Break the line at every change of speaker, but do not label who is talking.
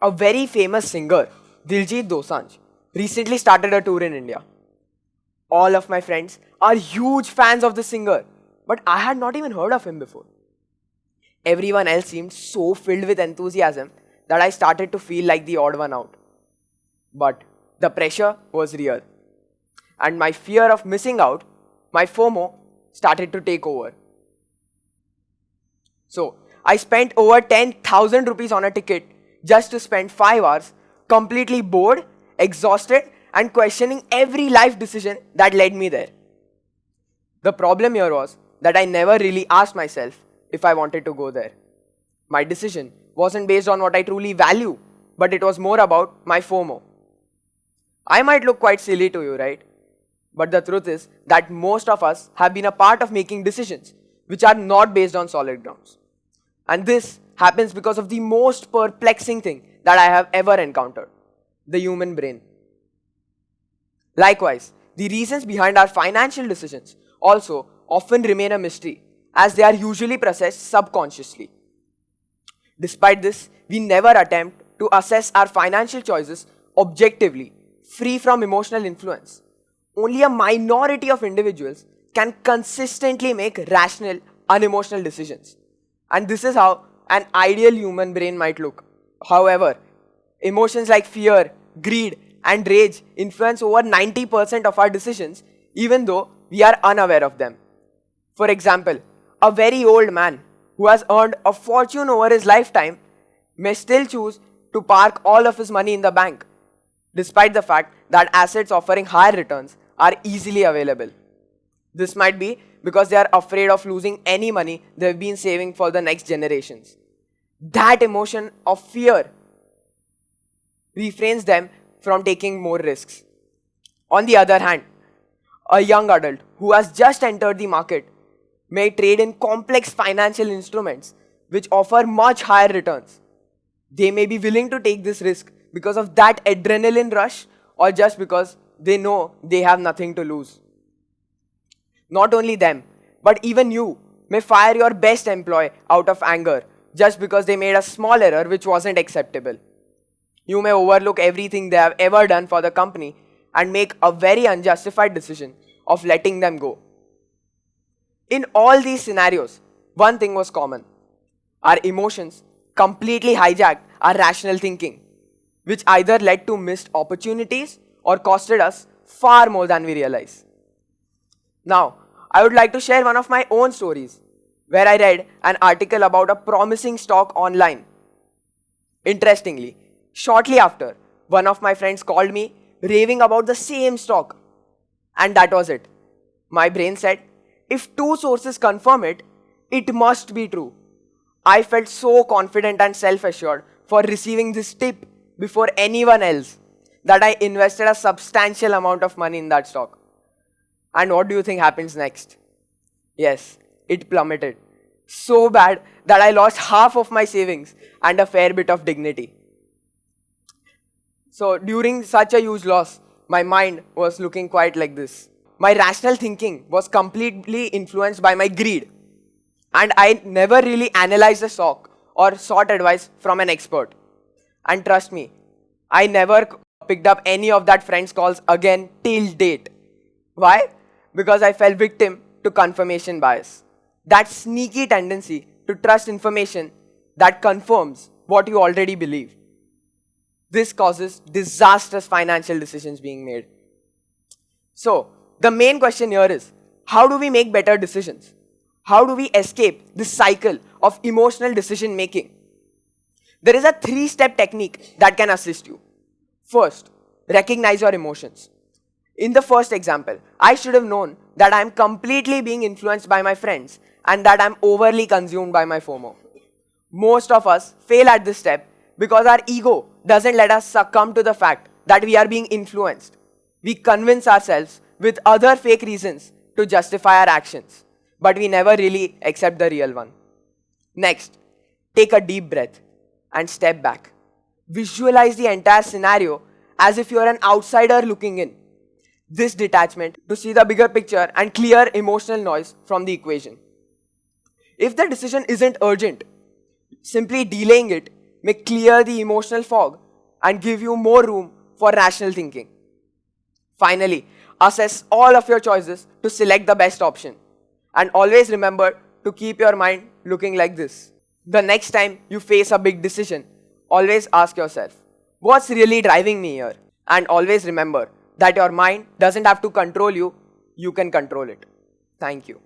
A very famous singer, Diljit Dosanjh, recently started a tour in India. All of my friends are huge fans of the singer, but I had not even heard of him before. Everyone else seemed so filled with enthusiasm that I started to feel like the odd one out. But the pressure was real. And my fear of missing out, my FOMO, started to take over. So, I spent over 10,000 rupees on a ticket just to spend 5 hours completely bored, exhausted, and questioning every life decision that led me there. The problem here was that I never really asked myself if I wanted to go there. My decision wasn't based on what I truly value, but it was more about my FOMO. I might look quite silly to you, right? But the truth is that most of us have been a part of making decisions which are not based on solid grounds. And this happens because of the most perplexing thing that I have ever encountered, the human brain. Likewise, the reasons behind our financial decisions also often remain a mystery, as they are usually processed subconsciously. Despite this, we never attempt to assess our financial choices objectively, free from emotional influence. Only a minority of individuals can consistently make rational, unemotional decisions. And this is how an ideal human brain might look. However, emotions like fear, greed, and rage influence over 90% of our decisions, even though we are unaware of them. For example, a very old man who has earned a fortune over his lifetime may still choose to park all of his money in the bank, despite the fact that assets offering higher returns are easily available. This might be because they are afraid of losing any money they've been saving for the next generations. That emotion of fear refrains them from taking more risks. On the other hand, a young adult who has just entered the market may trade in complex financial instruments which offer much higher returns. They may be willing to take this risk because of that adrenaline rush or just because they know they have nothing to lose. Not only them, but even you may fire your best employee out of anger just because they made a small error which wasn't acceptable. You may overlook everything they have ever done for the company and make a very unjustified decision of letting them go. In all these scenarios, one thing was common. Our emotions completely hijacked our rational thinking, which either led to missed opportunities or costed us far more than we realize. Now, I would like to share one of my own stories where I read an article about a promising stock online. Interestingly, shortly after, one of my friends called me raving about the same stock. And that was it. My brain said, if two sources confirm it, it must be true. I felt so confident and self-assured for receiving this tip before anyone else that I invested a substantial amount of money in that stock. And what do you think happens next? Yes, it plummeted. So bad that I lost half of my savings and a fair bit of dignity. So during such a huge loss, my mind was looking quite like this. My rational thinking was completely influenced by my greed. And I never really analyzed the stock or sought advice from an expert. And trust me, I never picked up any of that friend's calls again till date. Why? Because I fell victim to confirmation bias. That sneaky tendency to trust information that confirms what you already believe. This causes disastrous financial decisions being made. So, the main question here is, how do we make better decisions? How do we escape this cycle of emotional decision making? There is a 3-step technique that can assist you. First, recognize your emotions. In the first example, I should have known that I am completely being influenced by my friends and that I am overly consumed by my FOMO. Most of us fail at this step because our ego doesn't let us succumb to the fact that we are being influenced. We convince ourselves with other fake reasons to justify our actions, but we never really accept the real one. Next, take a deep breath and step back. Visualize the entire scenario as if you are an outsider looking in. This detachment to see the bigger picture and clear emotional noise from the equation. If the decision isn't urgent, simply delaying it may clear the emotional fog and give you more room for rational thinking. Finally, assess all of your choices to select the best option. And always remember to keep your mind looking like this. The next time you face a big decision, always ask yourself, what's really driving me here? And always remember that your mind doesn't have to control you, you can control it. Thank you.